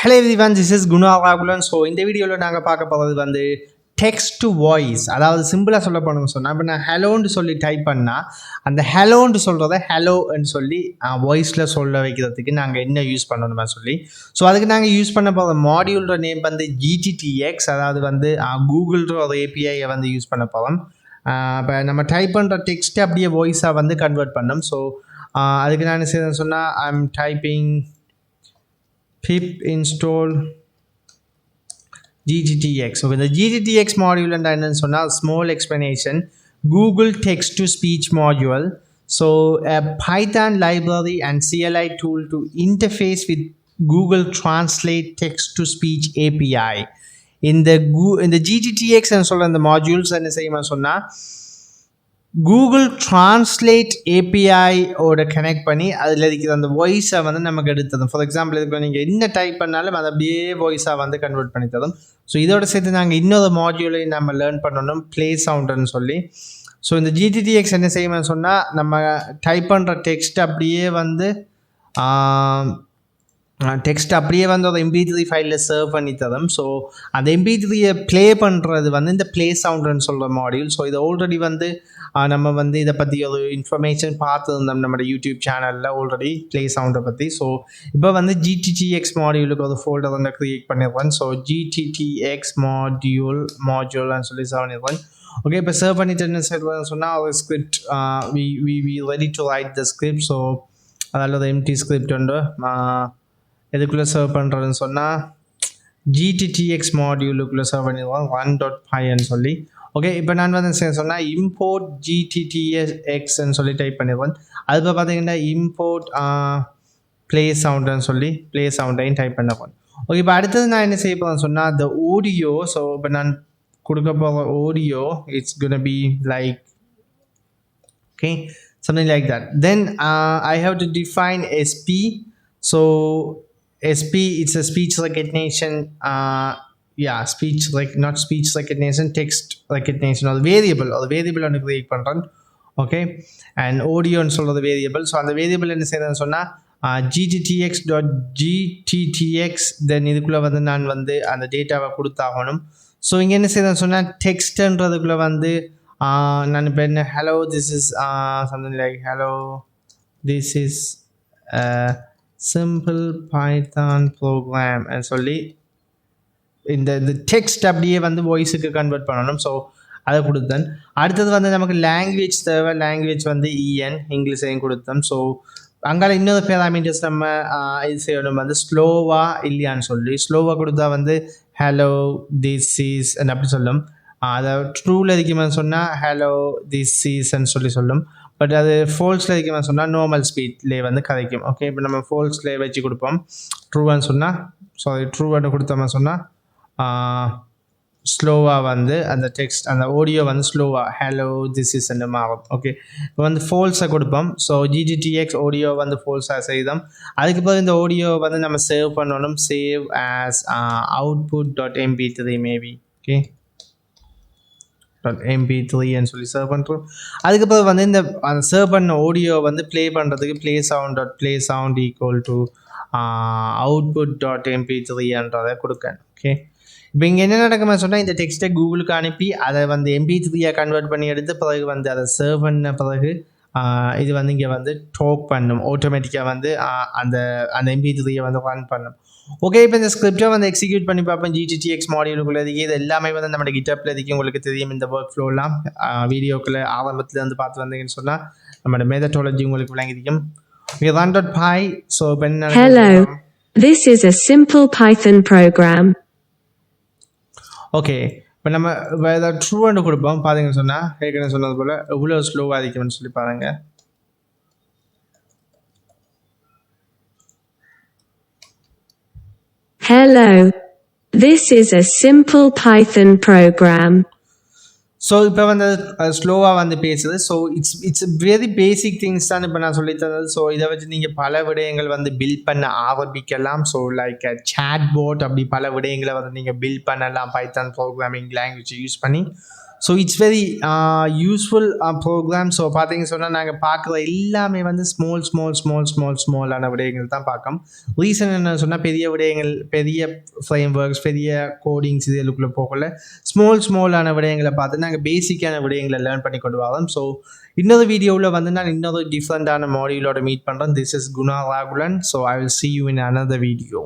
Hello everyone, this is Guna Ragulan. So இந்த வீடியோவில் நாங்கள் பார்க்க போகிறது வந்து டெக்ஸ்ட் டு வாய்ஸ். அதாவது சிம்பிளாக சொல்ல போனோம்னு சொன்னால் இப்போ நான் ஹலோன்னு சொல்லி டைப் பண்ணால் அந்த ஹலோன்னு சொல்கிறத ஹலோன்னு சொல்லி வாய்ஸில் சொல்ல வைக்கிறதுக்கு நாங்கள் என்ன யூஸ் பண்ணணுமா சொல்லி. ஸோ அதுக்கு நாங்கள் யூஸ் பண்ண போகிற மாடியூலோட நேம் வந்து gTTS. அதாவது வந்து கூகுள்ன்ற ஒரு ஏபிஐயை வந்து யூஸ் பண்ண போகிறோம். இப்போ நம்ம டைப் பண்ணுற டெக்ஸ்ட்டை அப்படியே வாய்ஸாக வந்து கன்வெர்ட் பண்ணோம். ஸோ அதுக்கு நான் என்ன செய்யணும்னு சொன்னால் I'm typing pip install gTTS. So with the gTTS module and then small explanation, Google text to speech module. So a Python library and CLI tool to interface with Google Translate text to speech API. In the gTTS and so on the modules and say Google Translate API ஓட connect பண்ணி அதில் இருக்கிற அந்த வாய்ஸை வந்து நமக்கு எடுத்ததும். For example இதுக்கு நீங்கள் என்ன டைப் பண்ணாலும் அதை அப்படியே வாய்ஸாக வந்து கன்வெர்ட் பண்ணி தரும். ஸோ இதோட சேர்த்து நாங்கள் இன்னொரு மாடியூலையும் நம்ம லேர்ன் பண்ணணும், ப்ளே சவுண்டுன்னு சொல்லி. ஸோ இந்த gTTS என்ன செய்யணும்னு சொன்னால் நம்ம டைப் பண்ணுற டெக்ஸ்ட் அப்படியே வந்து ஒரு MP3 ஃபைலில் சர்வ் பண்ணி தரும். ஸோ அந்த MP3யை ப்ளே பண்ணுறது வந்து இந்த ப்ளே சவுண்டுன்னு சொல்கிற மாடியூல். ஸோ இதை ஆல்ரெடி வந்து நம்ம வந்து இதை பற்றி ஒரு இன்ஃபர்மேஷன் பார்த்துருந்தோம் நம்மளோட யூடியூப் சேனலில் ஆல்ரெடி ப்ளே சவுண்டை பற்றி. ஸோ இப்போ வந்து gTTS மாடியூலுக்கு ஒரு ஃபோல்டர் வந்து க்ரியேட் பண்ணிடுவேன். ஸோ gTTS மாடியூல்னு சொல்லி சர்வ் பண்ணிடுவேன். ஓகே, இப்போ சர்வ் பண்ணிட்டு சொன்னால் ஒரு script we ready to write the script. So அதில் ஒரு எம்டி ஸ்கிரிப்ட் உண்டு. எதுக்குள்ளே சர்வ் பண்ணுறதுன்னு சொன்னால் gTTS மாடியூலுக்குள்ளே சர்வ் பண்ணிடுவோம் 1.5ன்னு சொல்லி. ஓகே, இப்போ நான் வந்து சொன்னால் இம்போர்ட் gTTSன்னு சொல்லி டைப் பண்ணிடுவேன். அது இப்போ பார்த்தீங்கன்னா இம்போர்ட் ப்ளே சவுண்டுன்னு சொல்லி ப்ளே சவுண்டையும் டைப் பண்ணுவேன். ஓகே, இப்போ அடுத்தது நான் என்ன செய்ய போகிறேன்னு சொன்னால் the audio. ஸோ இப்போ நான் கொடுக்க போகிற audio it's gonna be like okay something like that. Then I have to define SP. So SP it's a speech recognition not speech recognition, text recognition or variable ஒன்று create பண்ணுறேன். Okay, and ஆடியோன்னு சொல்கிறது variable. So அந்த variable என்ன செய்யறதுன்னு சொன்னால் gTTS தென் இதுக்குள்ளே வந்து நான் வந்து அந்த டேட்டாவை கொடுத்தாகணும். ஸோ இங்கே என்ன செய்யறதுன்னு சொன்னால் டெக்ஸ்ட்ன்றதுக்குள்ளே வந்து நான் இப்போ என்ன hello this is something like hello this is simple Python program சொல்லி இந்த டெக்ஸ்ட் அப்படியே வந்து வாய்ஸுக்கு கன்வெர்ட் பண்ணணும். ஸோ அதை கொடுத்தேன். அடுத்தது வந்து நமக்கு லாங்குவேஜ் தேவை. லாங்குவேஜ் வந்து இங்கிலீஷையும் கொடுத்தோம். ஸோ அங்கால இன்னொரு பேராமீட்டர்ஸ் நம்ம இது செய்யணும் வந்து ஸ்லோவாக இல்லையான்னு சொல்லி. ஸ்லோவாக கொடுத்தா வந்து ஹலோ திஸ் இஸ் அப்படி சொல்லும். அதை ட்ரூவில் இருக்குமான்னு சொன்னால் ஹலோ திஸ் இஸ்ன்னு சொல்லி சொல்லும். பட் அது ஃபோல்ஸில் இருக்குமான்னு சொன்னால் நார்மல் ஸ்பீட்லேயே வந்து கதைக்கும். ஓகே, இப்போ நம்ம ஃபோல்ஸ்லேயே வச்சு கொடுப்போம். ட்ரூவான்னு சொன்னால் ட்ரூவான்னு கொடுத்தோம்னு சொன்னால் ஸ்லோவாக வந்து அந்த டெக்ஸ்ட் அந்த ஆடியோ வந்து ஸ்லோவாக ஹலோ திஸ் இஸ் அந்த மாறும். ஓகே, இப்போ வந்து ஃபோல்ஸை கொடுப்போம். ஸோ gTTS ஆடியோ வந்து ஃபோல்ஸாக செய்தோம். அதுக்கப்புறம் இந்த ஆடியோ வந்து நம்ம சேவ் பண்ணணும். Save as output.mp3 maybe. Okay, .mp3ன்னு சொல்லி சர்வ் பண்ணுறோம். அதுக்கப்புறம் வந்து இந்த சர்வ் பண்ண ஆடியோ வந்து ப்ளே பண்ணுறதுக்கு ப்ளே சவுண்ட் ஈக்குவல் டு output.mp3ன்றதை கொடுக்கணும். ஓகே, இப்போ இங்கே என்ன நடக்குமா சொன்னால் இந்த டெக்ஸ்ட்டை கூகுளுக்கு அனுப்பி அதை வந்து MP3யாக கன்வெர்ட் பண்ணி எடுத்து பிறகு வந்து அதை சர்வ் பண்ண பிறகு இது வந்து இங்கே வந்து டாக் பண்ணும். ஆட்டோமேட்டிக்காக வந்து அந்த MP3யை வந்து ரன் பண்ணும். ஓகே, இப்போ இந்த ஸ்கிரிப்டை வந்து எக்ஸிக்யூட் பண்ணி பார்ப்போம். gTTS மாடியூலுக்குள்ளே இருக்குது. இது எல்லாமே வந்து நம்ம GitHubல இருக்குது. உங்களுக்கு தெரியும் இந்த ஒர்க் ஃப்ளோலாம் வீடியோக்குள்ளே ஆரம்பத்தில் வந்து பார்த்து வந்தீங்கன்னு சொன்னால் நம்மளோட மெத்தடாலஜி உங்களுக்கு விளங்கிருக்கும். run.py. So hello, this is a simple Python program. Okay, இப்போ நம்ம வேறு ட்ரூன்னு கொடுப்போம். பார்த்தீங்கன்னு சொன்னால் ஏற்கனவே சொன்னது போல் எவ்வளோ ஸ்லோவாக இருக்குன்னு சொல்லி பாருங்கள். Hello, this is a simple Python program. So இப்போ வந்து ஸ்லோவாக வந்து பேசுது. So it's very basic things தான் இப்போ நான் சொல்லித்தந்தது. ஸோ இதை வச்சு நீங்கள் பல விடயங்கள் வந்து பில்ட் பண்ண ஆரம்பிக்கலாம். ஸோ லைக் சேட் போட் அப்படி பல விடயங்களை வந்து நீங்கள் பில்ட் பண்ணலாம் பைத்தான் ப்ரோக்ராமிங் லாங்குவேஜ் யூஸ் பண்ணி. So it's very useful program. So பார்த்தீங்கன்னு சொன்னால் நாங்கள் பார்க்குற எல்லாமே வந்து ஸ்மாலான விடயங்கள் தான் பார்க்கோம். ரீசன் என்ன சொன்னால் பெரிய விடயங்கள், பெரிய ஃப்ரேம் ஒர்க்ஸ், பெரிய கோடிங்ஸ் இதுக்குள்ளே போகல, ஸ்மாலான விடயங்களை பார்த்து நாங்கள் பேசிக்கான விடயங்களை லேர்ன் பண்ணி கொண்டு வரோம். ஸோ இன்னொரு வீடியோவில் வந்து நான் இன்னொரு டிஃப்ரெண்ட்டான மாடியூலோட மீட் பண்ணுறேன். This is Guna Rahulan. So I will see you in another video.